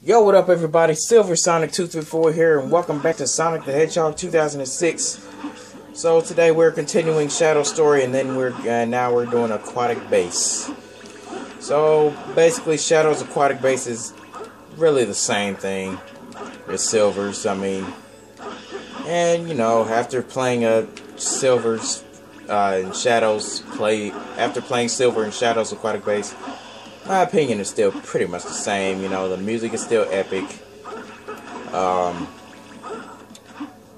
Yo, what up everybody? Silver Sonic 234 here, and welcome back to Sonic the Hedgehog 2006. So today we're continuing Shadow Story, and then now we're doing Aquatic Base. So basically, Shadow's Aquatic Base is really the same thing as Silver's. And after playing Silver's and Shadow's after playing Silver and Shadow's Aquatic Base, my opinion is still pretty much the same. The music is still epic.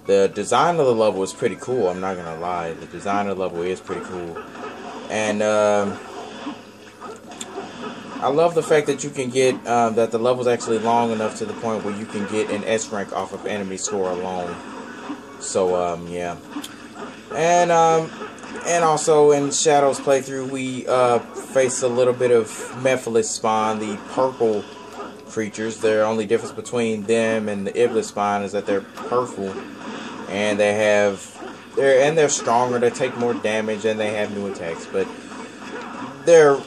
The design of the level is pretty cool, I'm not gonna lie. The design of the level is pretty cool. And I love the fact that you can get, that the level's actually long enough to the point where you can get an S rank off of enemy score alone. So, yeah. And also in Shadow's playthrough, we face a little bit of Mephiles spawn, the purple creatures. The only difference between them and the Iblis spawn is that they're purple, and they're stronger. They take more damage, and they have new attacks. But they're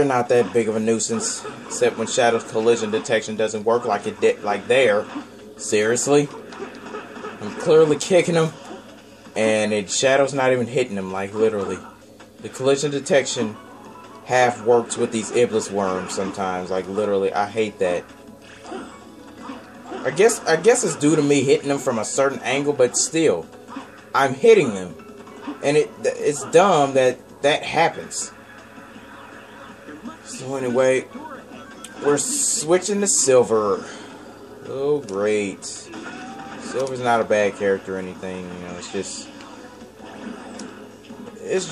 not that big of a nuisance, except when Shadow's collision detection doesn't work like it did, like there. Seriously, I'm clearly kicking them, and Shadow's not even hitting them. Like literally, the collision detection half works with these Iblis worms sometimes. Like literally, I hate that. I guess it's due to me hitting them from a certain angle, but still, I'm hitting them, and it's dumb that happens. So anyway, we're switching to Silver. Oh great, Silver's not a bad character or anything. It's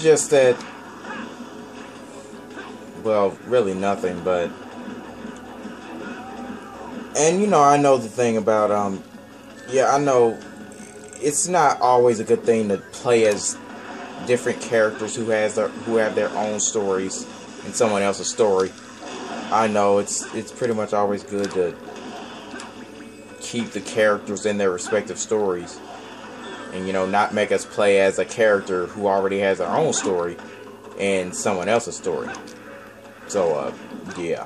just that. Well, really nothing, but... And, I know the thing about, yeah, I know it's not always a good thing to play as different characters who have their own stories in someone else's story. I know it's pretty much always good to keep the characters in their respective stories. And, not make us play as a character who already has their own story in someone else's story. So, yeah.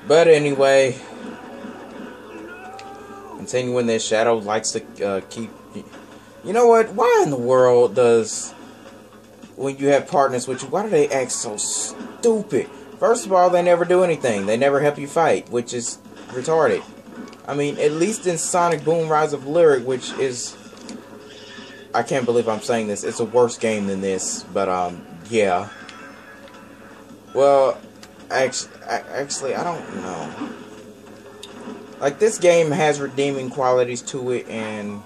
But anyway, continuing this, Shadow likes to keep... You know what? Why in the world does... When you have partners with you, why do they act so stupid? First of all, they never do anything. They never help you fight, which is retarded. I mean, at least in Sonic Boom Rise of Lyric, which is... I can't believe I'm saying this. It's a worse game than this, but, yeah. Well, actually, I don't know. Like, this game has redeeming qualities to it, and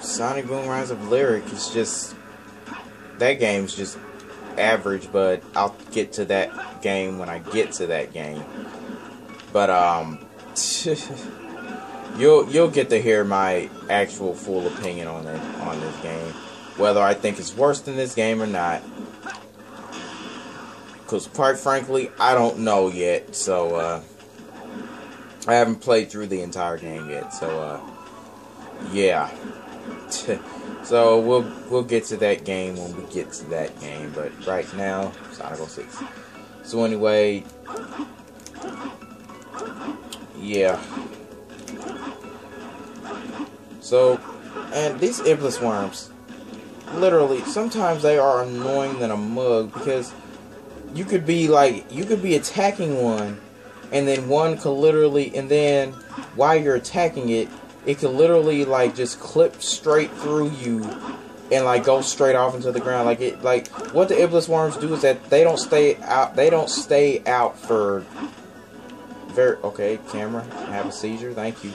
Sonic Boom Rise of Lyric is just... That game's just average, but I'll get to that game when I get to that game. But, you'll get to hear my actual full opinion on this game. Whether I think it's worse than this game or not. Because quite frankly, I don't know yet. So, I haven't played through the entire game yet. So, yeah. So, we'll get to that game when we get to that game. But right now, Sonic 06. So anyway, yeah. So, and these Iblis worms, literally, sometimes they are annoying than a mug, because you could be attacking one, and then one could literally, and then while you're attacking it, it could literally just clip straight through you and go straight off into the ground. What the Iblis worms do is that they don't stay out for okay, camera, I have a seizure, thank you.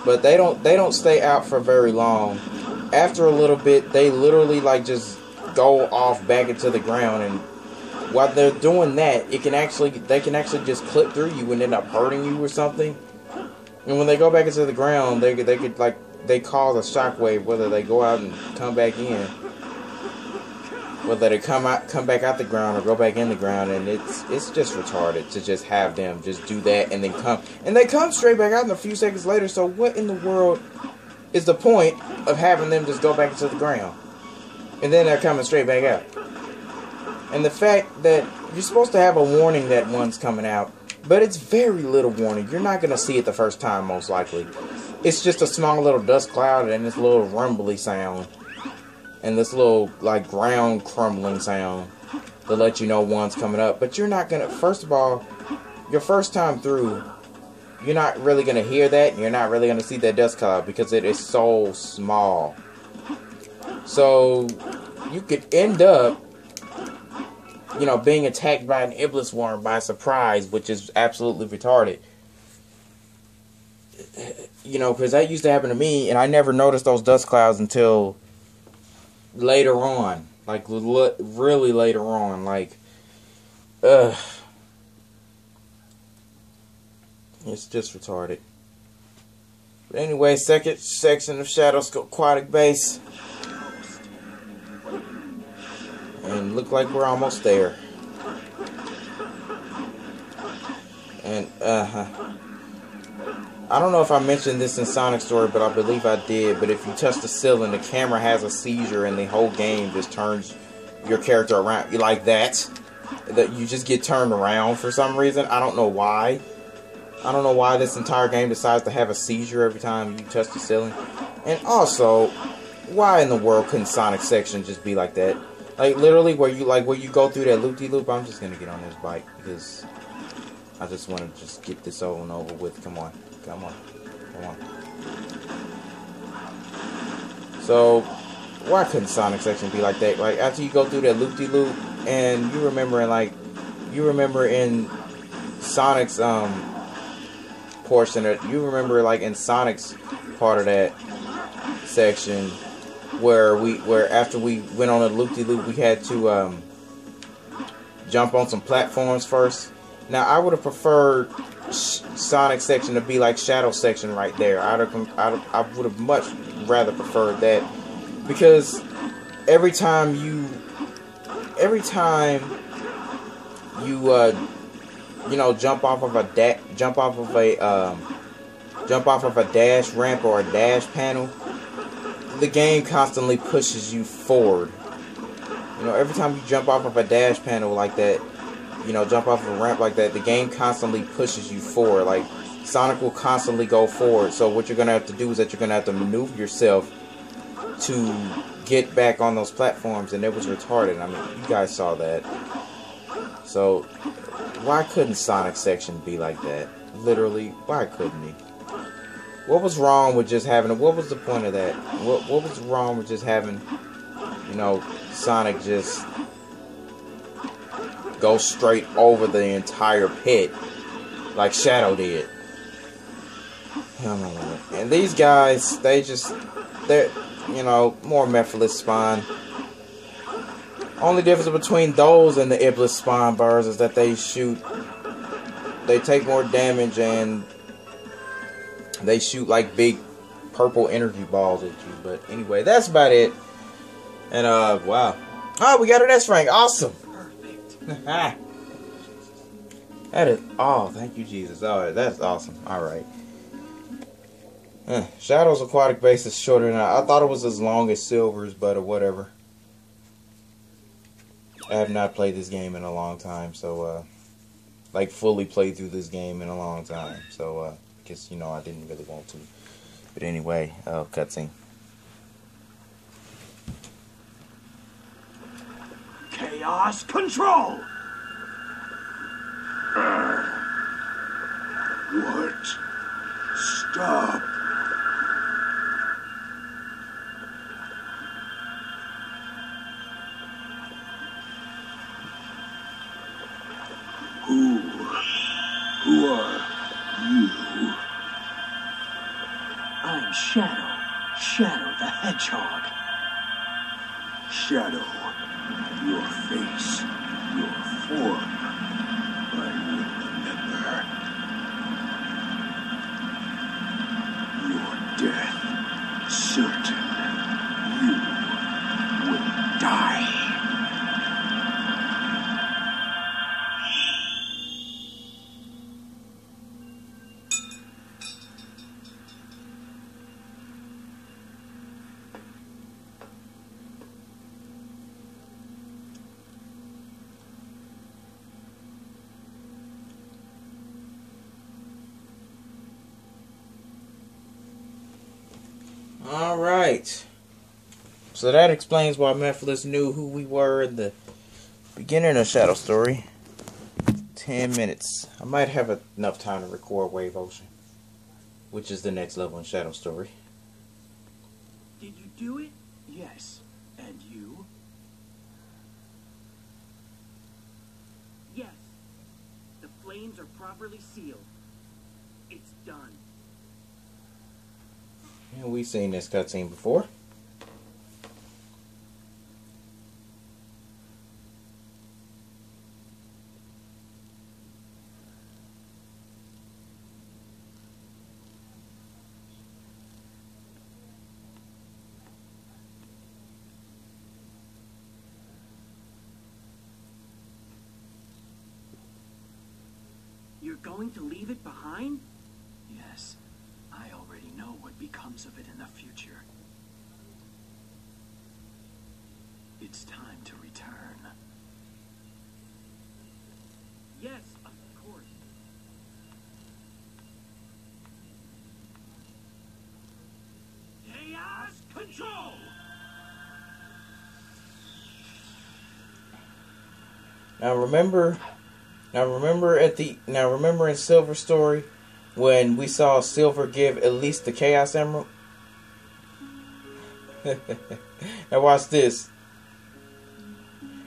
But they don't stay out for very long. After a little bit, they literally just go off back into the ground, and while they're doing that, they can actually just clip through you and end up hurting you or something. And when they go back into the ground, they cause a shockwave, whether they go out and come back in, whether they come back out the ground or go back in the ground, and it's just retarded to just have them just do that and then they come straight back out in a few seconds later. So what in the world is the point of having them just go back into the ground and then they're coming straight back out? And the fact that you're supposed to have a warning that one's coming out, But it's very little warning. You're not going to see it the first time, most likely. It's just a small little dust cloud and this little rumbly sound. And this little, like, ground crumbling sound to let you know one's coming up. But you're not going to, first of all, your first time through, you're not really going to hear that. And you're not really going to see that dust cloud because it is so small. So, you could end up, you know, being attacked by an iblis worm by surprise, which is absolutely retarded. You know, because that used to happen to me, and I never noticed those dust clouds until later on. Like, really later on. Like, it's just retarded. But anyway, second section of Shadow's aquatic base. And look like we're almost there. And, I don't know if I mentioned this in Sonic Story, but I believe I did. But if you touch the ceiling, the camera has a seizure, and the whole game just turns your character around. You like that? That you just get turned around for some reason. I don't know why. I don't know why this entire game decides to have a seizure every time you touch the ceiling. And also, why in the world couldn't Sonic section just be like that? Like, literally, where you go through that loop-de-loop. I'm just gonna get on this bike because I just want to just get this over and over with. Come on. Come on. Come on. So, why couldn't Sonic section be like that? Like, after you go through that loop-de-loop, and you remember in Sonic's, portion, you remember, like, in Sonic's part of that section, where after we went on a loop-de-loop, we had to, jump on some platforms first. Now, I would have preferred Sonic section to be like Shadow section right there. I would have much rather preferred that, because every time you jump off of a dash ramp or a dash panel, the game constantly pushes you forward. You know, every time you jump off of a dash panel like that, you know, jump off of a ramp like that, the game constantly pushes you forward. Like, Sonic will constantly go forward. So what you're going to have to do is that you're going to have to maneuver yourself to get back on those platforms. And it was retarded. I mean, you guys saw that. So, why couldn't Sonic section be like that? Literally, why couldn't he? What was wrong with just having... What was the point of that? What was wrong with just having, you know, Sonic just go straight over the entire pit like Shadow did? And these guys, they're, you know, more Mephiles spawn. Only difference between those and the Iblis spawn birds is that they take more damage, and they shoot like big purple energy balls at you. But anyway, that's about it. And wow. Oh, we got an S rank. Awesome. That is, oh, thank you, Jesus. Oh, that's awesome. Alright. Shadow's aquatic base is shorter than I thought it was as long as Silver's, but whatever. I have not played this game in a long time, so, like, fully played through this game in a long time. So, guess, you know, I didn't really want to. But anyway, cutscene. Chaos control! What? Stop. Who are you? I'm Shadow. Shadow the Hedgehog. Shadow, your face, your form, I will remember. Your death, certain. You will die. Alright. So that explains why Mephiles knew who we were in the beginning of Shadow Story. 10 minutes. I might have enough time to record Wave Ocean, which is the next level in Shadow Story. Did you do it? Yes. And you? Yes. The flames are properly sealed. It's done. And we've seen this cutscene before. You're going to leave it behind? Yes. I already know what becomes of it in the future. It's time to return. Yes, of course. Chaos Control! Now remember in Silver Story when we saw Silver give Elise the Chaos Emerald? Now watch this.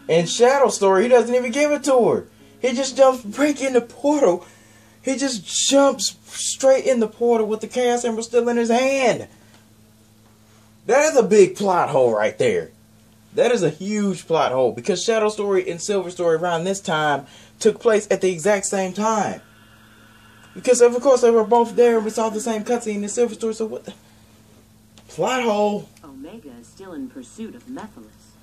In Shadow Story, he doesn't even give it to her. He just jumps right in the portal. He just jumps straight in the portal with the Chaos Emerald still in his hand. That is a big plot hole right there. That is a huge plot hole because Shadow Story and Silver Story around this time took place at the exact same time. Because of course they were both there and we saw the same cutscene in Silver Story, so what the... Plot hole. Omega is still in pursuit of Mephiles.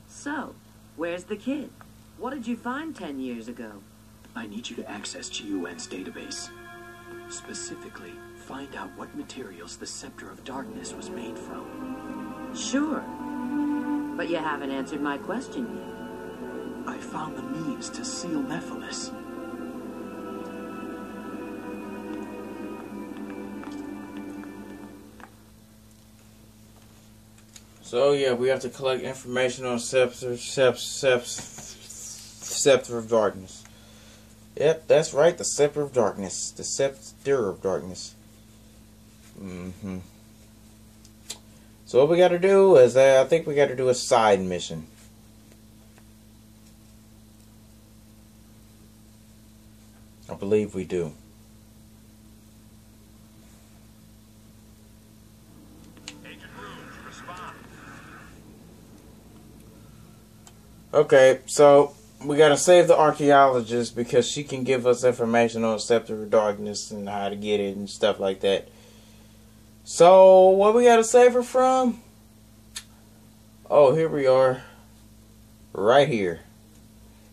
So, where's the kid? What did you find 10 years ago? I need you to access GUN's database. Specifically, find out what materials the Scepter of Darkness was made from. Sure. But you haven't answered my question yet. I found the means to seal Mephiles. So yeah, we have to collect information on Scepter of Darkness. Yep, that's right, the Scepter of Darkness. The Scepter of Darkness. So what we got to do is, I think we got to do a side mission. I believe we do. Okay, so we gotta save the archaeologist because she can give us information on Scepter of Darkness and how to get it and stuff like that. So what we gotta save her from? Oh, here we are. Right here.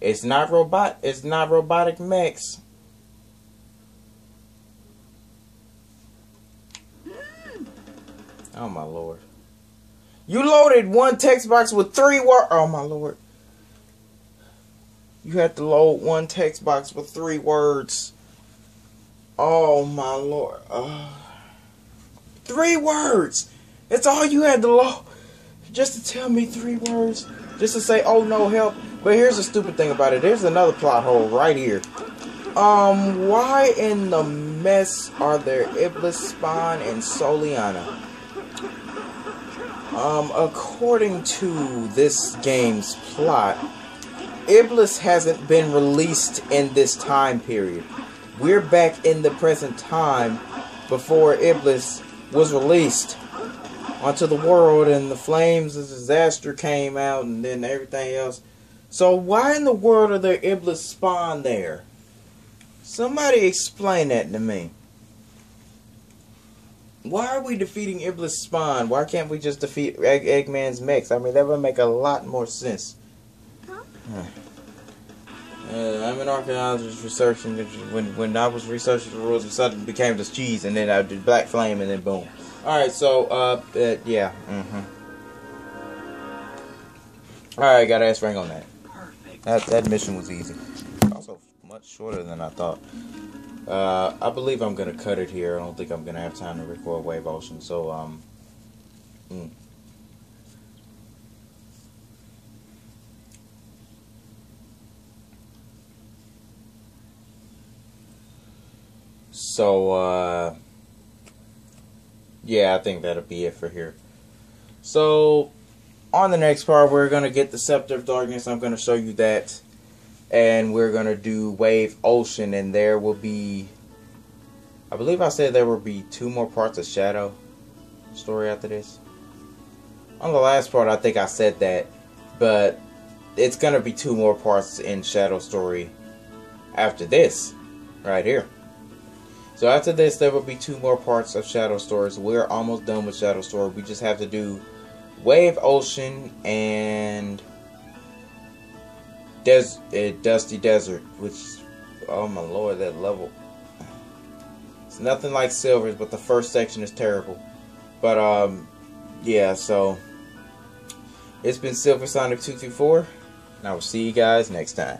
It's not robotic mechs. Oh my lord. You loaded one text box with 3 words. Oh my lord. You had to load one text box with 3 words. Oh my lord. 3 words. That's all you had to load. Just to tell me 3 words. Just to say, oh no, help. But here's the stupid thing about it. There's another plot hole right here. Why in the mess are there Iblis, Spawn, and Soliana? According to this game's plot, Iblis hasn't been released in this time period. We're back in the present time before Iblis was released onto the world and the flames of disaster came out and then everything else. So why in the world are there Iblis Spawn there? Somebody explain that to me. Why are we defeating Iblis Spawn? Why can't we just defeat Eggman's mechs? I mean, that would make a lot more sense. I'm an archaeologist researching. When I was researching the rules, it suddenly became this cheese, and then I did Black Flame, and then boom. Alright, so, yeah. Alright, got ass ring on that. Perfect. That mission was easy. Also, much shorter than I thought. I believe I'm gonna cut it here. I don't think I'm gonna have time to record Wave Ocean. So, So, yeah, I think that'll be it for here. So, on the next part, we're going to get the Scepter of Darkness. I'm going to show you that. And we're going to do Wave Ocean. And there will be, I believe I said there will be 2 more parts of Shadow story after this. On the last part, I think I said that. But it's going to be 2 more parts in Shadow story after this. Right here. So after this, there will be 2 more parts of Shadow Stories. We're almost done with Shadow Story. We just have to do Wave Ocean and Dusty Desert, which, oh my lord, that level. It's nothing like Silver's, but the first section is terrible. But, yeah, so it's been Silver Sonic 224, and I will see you guys next time.